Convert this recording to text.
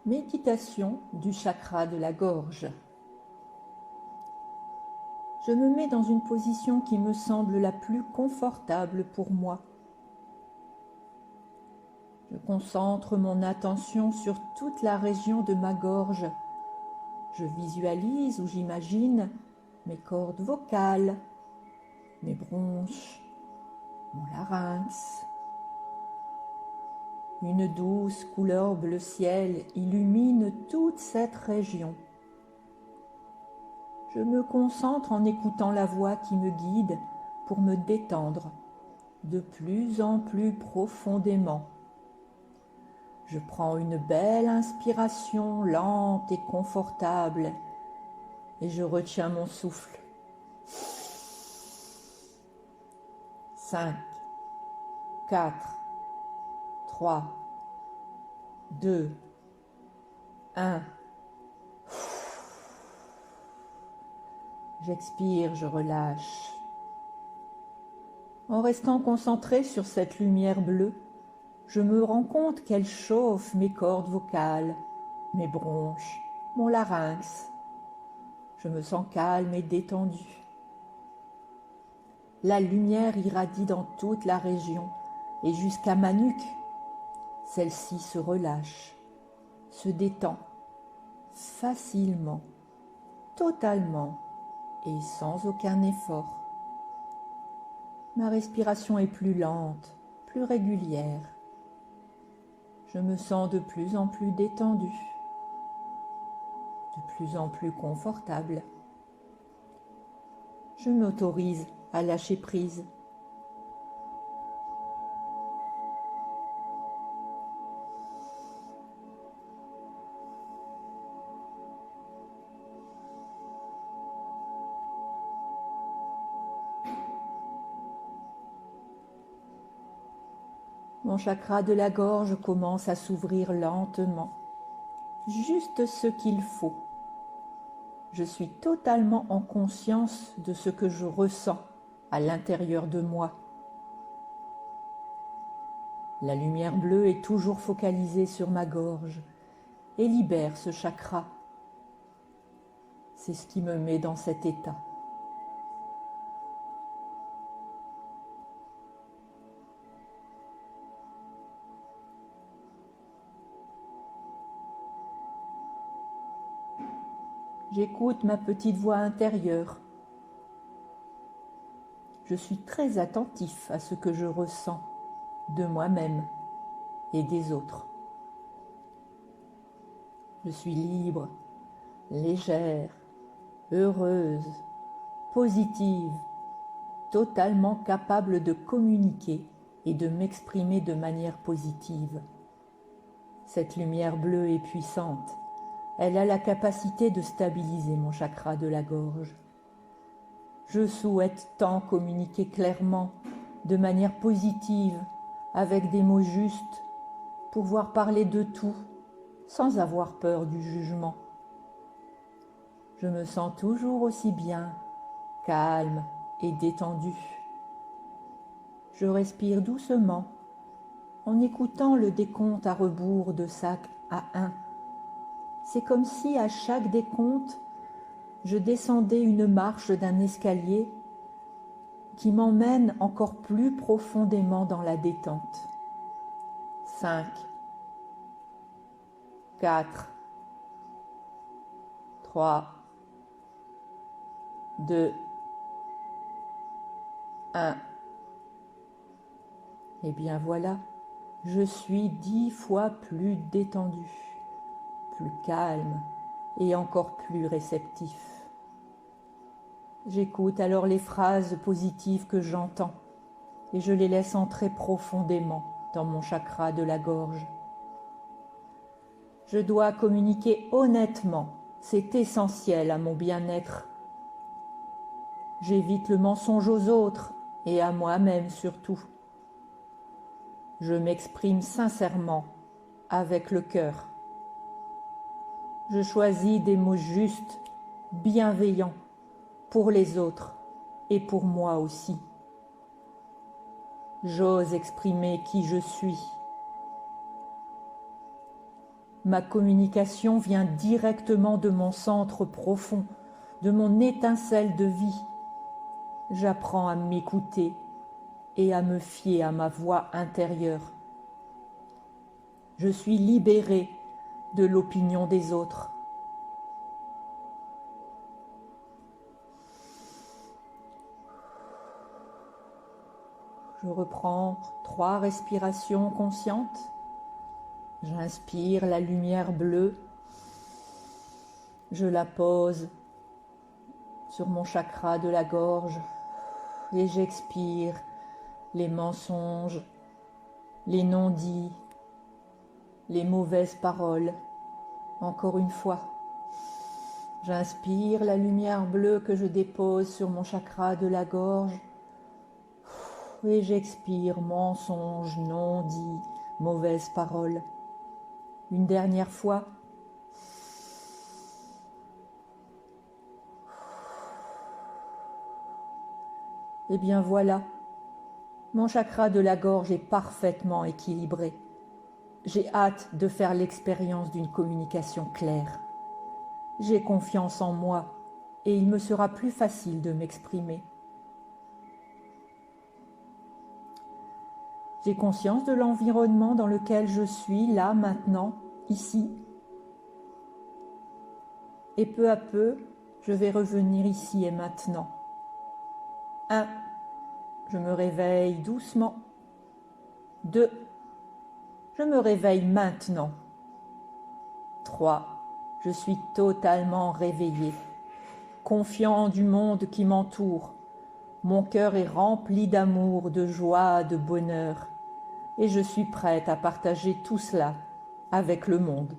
Méditation du chakra de la gorge. Je me mets dans une position qui me semble la plus confortable pour moi. Je concentre mon attention sur toute la région de ma gorge. Je visualise ou j'imagine mes cordes vocales, mes bronches, mon larynx. Une douce couleur bleu ciel illumine toute cette région. Je me concentre en écoutant la voix qui me guide pour me détendre de plus en plus profondément. Je prends une belle inspiration lente et confortable et je retiens mon souffle. 5, 4, 3, 2, 1. J'expire, je relâche. En restant concentré sur cette lumière bleue, je me rends compte qu'elle chauffe mes cordes vocales, mes bronches, mon larynx. Je me sens calme et détendu. La lumière irradie dans toute la région et jusqu'à ma nuque. Celle-ci se relâche, se détend facilement, totalement et sans aucun effort. Ma respiration est plus lente, plus régulière. Je me sens de plus en plus détendu, de plus en plus confortable. Je m'autorise à lâcher prise. Mon chakra de la gorge commence à s'ouvrir lentement, juste ce qu'il faut. Je suis totalement en conscience de ce que je ressens à l'intérieur de moi. La lumière bleue est toujours focalisée sur ma gorge et libère ce chakra. C'est ce qui me met dans cet état. J'écoute ma petite voix intérieure. Je suis très attentif à ce que je ressens de moi-même et des autres. Je suis libre, légère, heureuse, positive, totalement capable de communiquer et de m'exprimer de manière positive. Cette lumière bleue est puissante. Elle a la capacité de stabiliser mon chakra de la gorge. Je souhaite tant communiquer clairement, de manière positive, avec des mots justes, pouvoir parler de tout, sans avoir peur du jugement. Je me sens toujours aussi bien, calme et détendu. Je respire doucement, en écoutant le décompte à rebours de 5 à 1. C'est comme si à chaque décompte, je descendais une marche d'un escalier qui m'emmène encore plus profondément dans la détente. 5, 4, 3, 2, 1. Et bien voilà, je suis 10 fois plus détendu, plus calme et encore plus réceptif. J'écoute alors les phrases positives que j'entends et je les laisse entrer profondément dans mon chakra de la gorge. Je dois communiquer honnêtement, c'est essentiel à mon bien-être. J'évite le mensonge aux autres et à moi-même surtout. Je m'exprime sincèrement, avec le cœur. Je choisis des mots justes, bienveillants, pour les autres et pour moi aussi. J'ose exprimer qui je suis. Ma communication vient directement de mon centre profond, de mon étincelle de vie. J'apprends à m'écouter et à me fier à ma voix intérieure. Je suis libérée de l'opinion des autres. Je reprends 3 respirations conscientes. J'inspire la lumière bleue. Je la pose sur mon chakra de la gorge et j'expire les mensonges, les non-dits, les mauvaises paroles. Encore une fois, j'inspire la lumière bleue que je dépose sur mon chakra de la gorge et j'expire mensonges, non-dits, mauvaises paroles. Une dernière fois. Et bien voilà, mon chakra de la gorge est parfaitement équilibré. J'ai hâte de faire l'expérience d'une communication claire. J'ai confiance en moi et il me sera plus facile de m'exprimer. J'ai conscience de l'environnement dans lequel je suis, là, maintenant, ici. Et peu à peu, je vais revenir ici et maintenant. 1. Je me réveille doucement. 2. Je me réveille maintenant. 3. Je suis totalement réveillé, confiant du monde qui m'entoure. Mon cœur est rempli d'amour, de joie, de bonheur. Et je suis prête à partager tout cela avec le monde.